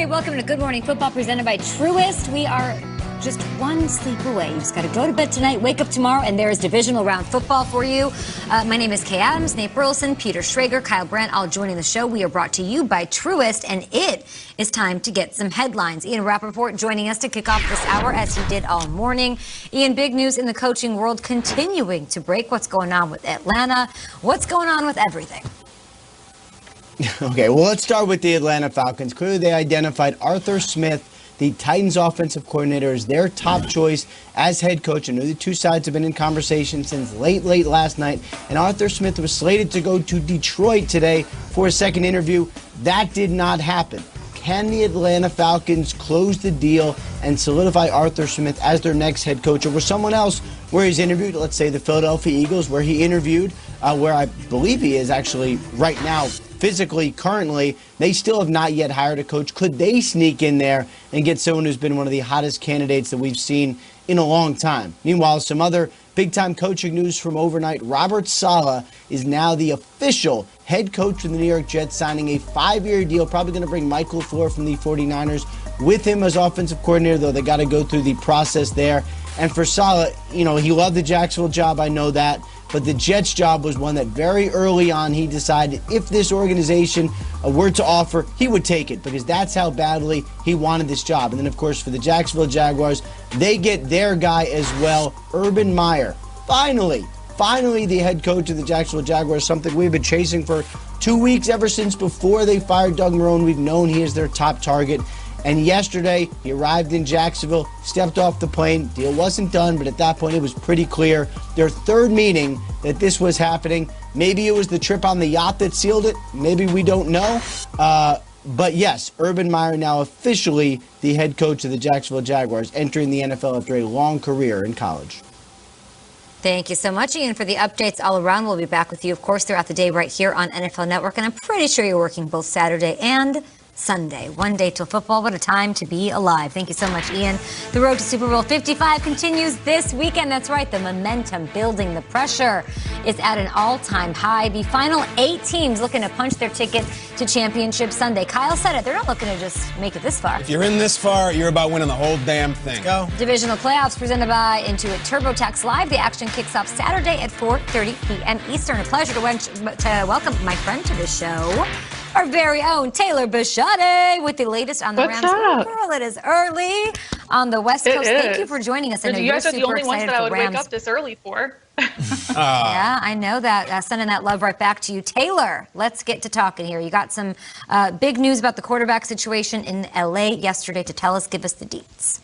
Hey, welcome to Good Morning Football presented by Truist. We are just one sleep away. You just got to go to bed tonight, wake up tomorrow, and there is divisional round football for you. My name is Kay Adams, Nate Burleson, Peter Schrager, Kyle Brandt, all joining the show. We are brought to you by Truist, and it is time to get some headlines. Ian Rappaport joining us to kick off this hour as he did all morning. Ian, big news in the coaching world continuing to break. What's going on with Atlanta? What's going on with everything? Okay, well, let's start with the Atlanta Falcons. Clearly, they identified Arthur Smith, the Titans offensive coordinator, as their top choice as head coach. I know the two sides have been in conversation since late last night, and Arthur Smith was slated to go to Detroit today for a second interview. That did not happen. Can the Atlanta Falcons close the deal and solidify Arthur Smith as their next head coach over someone else where he's interviewed? Let's say the Philadelphia Eagles, where he interviewed, where I believe he is actually right now physically, currently. They still have not yet hired a coach. Could they sneak in there and get someone who's been one of the hottest candidates that we've seen in a long time? Meanwhile, some other big-time coaching news from overnight. Robert Saleh is now the official head coach of the New York Jets, signing a 5-year deal. Probably going to bring Mike LaFleur from the 49ers with him as offensive coordinator, though they got to go through the process there. And for Saleh, you know, he loved the Jacksonville job, I know that. But the Jets job was one that very early on he decided if this organization were to offer, he would take it because that's how badly he wanted this job. And then, of course, for the Jacksonville Jaguars, they get their guy as well, Urban Meyer. Finally the head coach of the Jacksonville Jaguars, something we've been chasing for 2 weeks ever since before they fired Doug Marrone. We've known he is their top target. And yesterday, he arrived in Jacksonville, stepped off the plane. Deal wasn't done, but at that point, it was pretty clear. Their third meeting that this was happening. Maybe it was the trip on the yacht that sealed it. Maybe we don't know. But yes, Urban Meyer now officially the head coach of the Jacksonville Jaguars, entering the NFL after a long career in college. Thank you so much, Ian, for the updates all around. We'll be back with you, of course, throughout the day right here on NFL Network. And I'm pretty sure you're working both Saturday and Sunday. One day till football. What a time to be alive. Thank you so much, Ian. The road to Super Bowl 55 continues this weekend. That's right. The momentum building. The pressure is at an all-time high. The final 8 teams looking to punch their ticket to Championship Sunday. Kyle said it. They're not looking to just make it this far. If you're in this far, you're about winning the whole damn thing. Let's go. Divisional Playoffs presented by Intuit TurboTax Live. The action kicks off Saturday at 4:30 p.m. Eastern. A pleasure to welcome my friend to the show, our very own Taylor Bashade, with the latest on the Rams. Up? Girl, it is early on the West Coast. Thank you for joining us. I know you guys you're are the super only ones excited that I for would Rams. wake up this early for. Yeah, I know that. Sending that love right back to you. Taylor, let's get to talking here. You got some big news about the quarterback situation in L.A. yesterday to tell us. Give us the deets.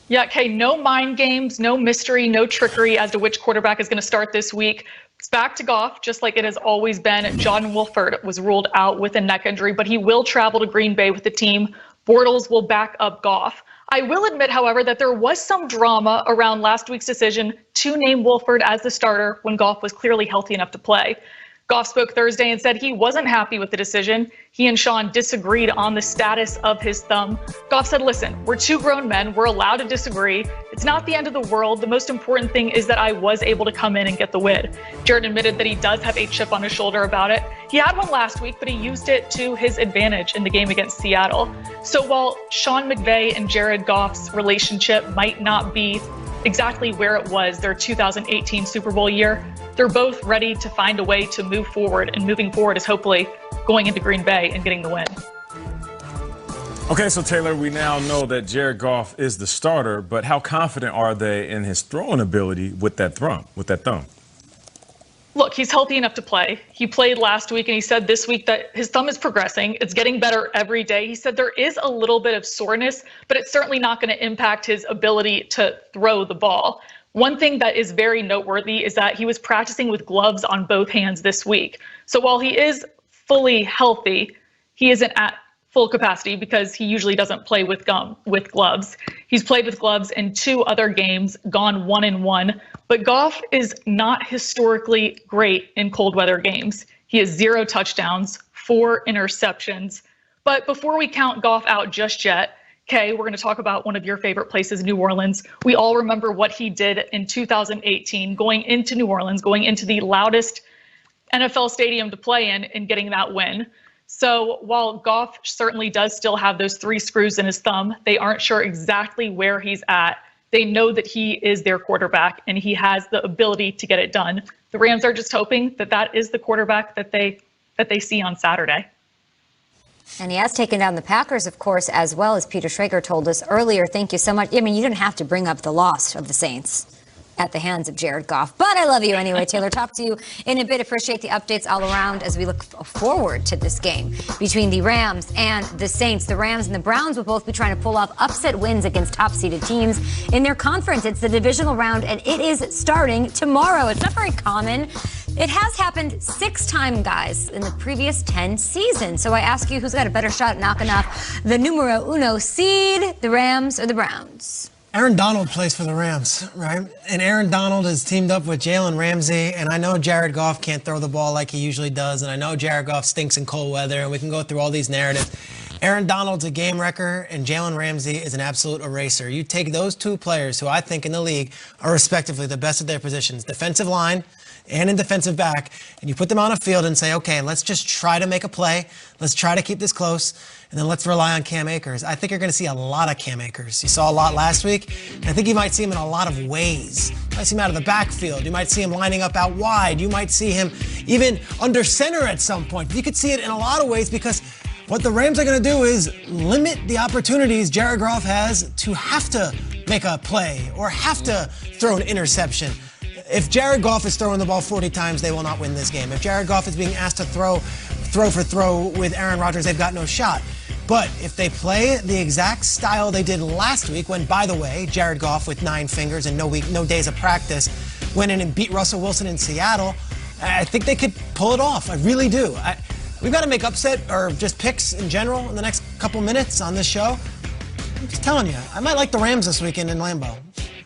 Yeah, Kay, no mind games, no mystery, no trickery as to which quarterback is going to start this week. It's back to Goff, just like it has always been. John Wolford was ruled out with a neck injury, but he will travel to Green Bay with the team. Bortles will back up Goff. I will admit, however, that there was some drama around last week's decision to name Wolford as the starter when Goff was clearly healthy enough to play. Goff spoke Thursday and said he wasn't happy with the decision. He and Sean disagreed on the status of his thumb. Goff said, listen, we're 2 grown men. We're allowed to disagree. It's not the end of the world. The most important thing is that I was able to come in and get the win. Jared admitted that he does have a chip on his shoulder about it. He had one last week, but he used it to his advantage in the game against Seattle. So while Sean McVay and Jared Goff's relationship might not be exactly where it was their 2018 Super Bowl year, they're both ready to find a way to move forward, and moving forward is hopefully going into Green Bay and getting the win. Okay, so Taylor, we now know that Jared Goff is the starter, but how confident are they in his throwing ability with that thumb? Look, he's healthy enough to play. He played last week, and he said this week that his thumb is progressing. It's getting better every day. He said there is a little bit of soreness, but it's certainly not going to impact his ability to throw the ball. One thing that is very noteworthy is that he was practicing with gloves on both hands this week. So while he is fully healthy, he isn't at full capacity because he usually doesn't play with gloves. He's played with gloves in 2 other games, gone 1-1. But Goff is not historically great in cold weather games. He has 0 touchdowns, 4 interceptions. But before we count Goff out just yet, Kay, we're going to talk about one of your favorite places, New Orleans. We all remember what he did in 2018, going into New Orleans, going into the loudest NFL stadium to play in and getting that win. So while Goff certainly does still have those 3 screws in his thumb, they aren't sure exactly where he's at. They know that he is their quarterback and he has the ability to get it done. The Rams are just hoping that that is the quarterback that they see on Saturday. And he has taken down the Packers, of course, as well, as Peter Schrager told us earlier. Thank you so much. I mean, you didn't have to bring up the loss of the Saints at the hands of Jared Goff. But I love you anyway, Taylor. Talk to you in a bit. Appreciate the updates all around as we look forward to this game between the Rams and the Saints. The Rams and the Browns will both be trying to pull off upset wins against top-seeded teams in their conference. It's the divisional round, and it is starting tomorrow. It's not very common. It has happened 6 times, guys, in the previous 10 seasons. So I ask you, who's got a better shot at knocking off the numero uno seed, the Rams or the Browns? Aaron Donald plays for the Rams, right? And Aaron Donald is teamed up with Jalen Ramsey, and I know Jared Goff can't throw the ball like he usually does, and I know Jared Goff stinks in cold weather, and we can go through all these narratives. Aaron Donald's a game wrecker, and Jalen Ramsey is an absolute eraser. You take those 2 players who I think in the league are respectively the best at their positions, defensive line and in defensive back, and you put them on a field and say, okay, let's just try to make a play. Let's try to keep this close, and then let's rely on Cam Akers. I think you're going to see a lot of Cam Akers. You saw a lot last week, and I think you might see him in a lot of ways. You might see him out of the backfield. You might see him lining up out wide. You might see him even under center at some point. You could see it in a lot of ways because what the Rams are going to do is limit the opportunities Jared Goff has to have to make a play or have to throw an interception. If Jared Goff is throwing the ball 40 times, they will not win this game. If Jared Goff is being asked to throw for throw with Aaron Rodgers, they've got no shot. But if they play the exact style they did last week, when, by the way, Jared Goff with 9 fingers and no days of practice went in and beat Russell Wilson in Seattle, I think they could pull it off. I really do. We've got to make upset or just picks in general in the next couple minutes on this show. I'm just telling you, I might like the Rams this weekend in Lambeau.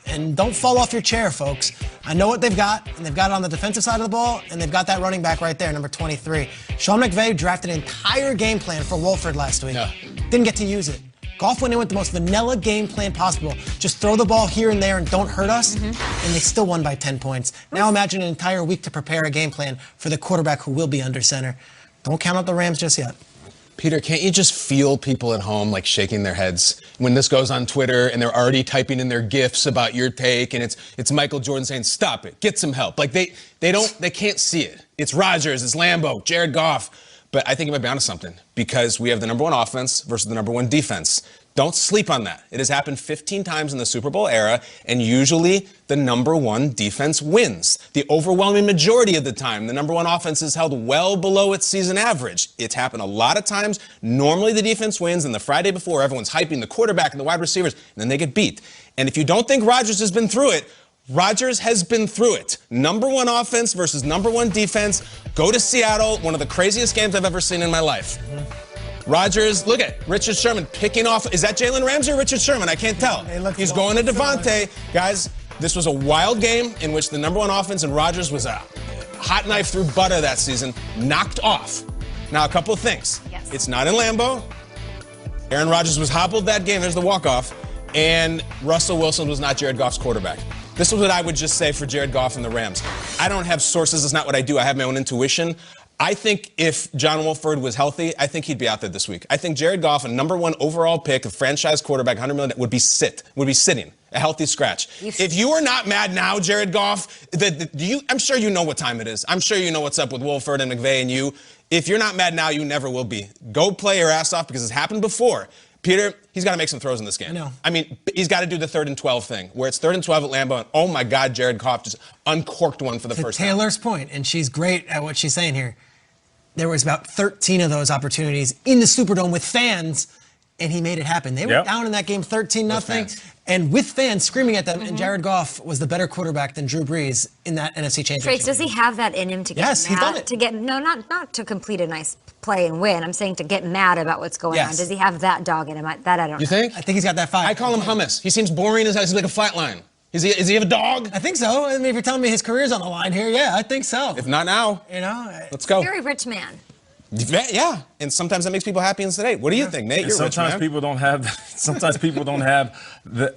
And don't fall off your chair, folks. I know what they've got, and they've got it on the defensive side of the ball, and they've got that running back right there, number 23. Sean McVay drafted an entire game plan for Wolford last week. Yeah. Didn't get to use it. Goff went in with the most vanilla game plan possible. Just throw the ball here and there and don't hurt us, and they still won by 10 points. Now imagine an entire week to prepare a game plan for the quarterback who will be under center. Don't count out the Rams just yet. Peter, can't you just feel people at home like shaking their heads when this goes on Twitter and they're already typing in their GIFs about your take and it's Michael Jordan saying, stop it, get some help. Like they can't see it. It's Rodgers, it's Lambeau, Jared Goff. But I think you might be onto something because we have the number 1 offense versus the number 1 defense. Don't sleep on that. It has happened 15 times in the Super Bowl era, and usually the number 1 defense wins. The overwhelming majority of the time, the number 1 offense is held well below its season average. It's happened a lot of times. Normally the defense wins, and the Friday before, everyone's hyping the quarterback and the wide receivers, and then they get beat. And if you don't think Rodgers has been through it, Rodgers has been through it. Number 1 offense versus number 1 defense. Go to Seattle, one of the craziest games I've ever seen in my life. Rodgers, look at Richard Sherman picking off. Is that Jalen Ramsey or Richard Sherman? I can't tell. He's going to Devontae. Guys, this was a wild game in which the number 1 offense and Rodgers was a hot knife through butter that season, knocked off. Now, a couple of things. Yes. It's not in Lambeau. Aaron Rodgers was hobbled that game. There's the walk-off. And Russell Wilson was not Jared Goff's quarterback. This is what I would just say for Jared Goff and the Rams. I don't have sources. It's not what I do. I have my own intuition. I think if John Wolford was healthy, I think he'd be out there this week. I think Jared Goff, a number 1 overall pick, a franchise quarterback, $100 million, would be sitting, a healthy scratch. If you are not mad now, Jared Goff, I'm sure you know what time it is. I'm sure you know what's up with Wolford and McVay and you. If you're not mad now, you never will be. Go play your ass off because it's happened before. Peter, he's got to make some throws in this game. I know. I mean, he's got to do the 3rd and 12 thing, where it's 3rd and 12 at Lambeau, and oh my God, Jared Goff just uncorked one for the first time. To Taylor's point, and she's great at what she's saying here, there was about 13 of those opportunities in the Superdome with fans, and he made it happen. They were down in that game 13-0, and with fans screaming at them, and Jared Goff was the better quarterback than Drew Brees in that NFC Championship. Trace, does he have that in him to get Yes, mad? he's done it. To get, no, not to complete a nice play and win. I'm saying to get mad about what's going on. Does he have that dog in him? That I don't know. You think? I think he's got that fire. I call him hummus. He seems boring as hell. He's like a flat line. Is he have a dog? I think so. I mean, if you're telling me his career's on the line here, yeah, I think so. If not now, let's go. Very rich man. Yeah, and sometimes that makes people happy and sedate. What do you think, Nate? You're sometimes rich, man. people don't have. Sometimes people don't have.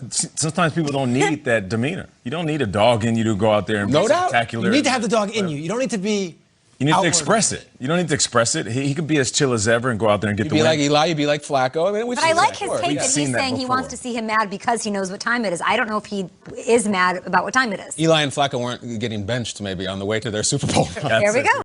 Sometimes people don't need that demeanor. You don't need a dog in you to go out there and be spectacular. You need to have the dog in you. You don't need to be You need outward. to express it. You don't need to express it. He could be as chill as ever and go out there and get You'd the be win. like Eli, you'd be like Flacco. I mean, But I like his take We've that he's seen that saying he wants before. to see him mad because he knows what time it is. I don't know if he is mad about what time it is. Eli and Flacco weren't getting benched maybe on the way to their Super Bowl run. There we go.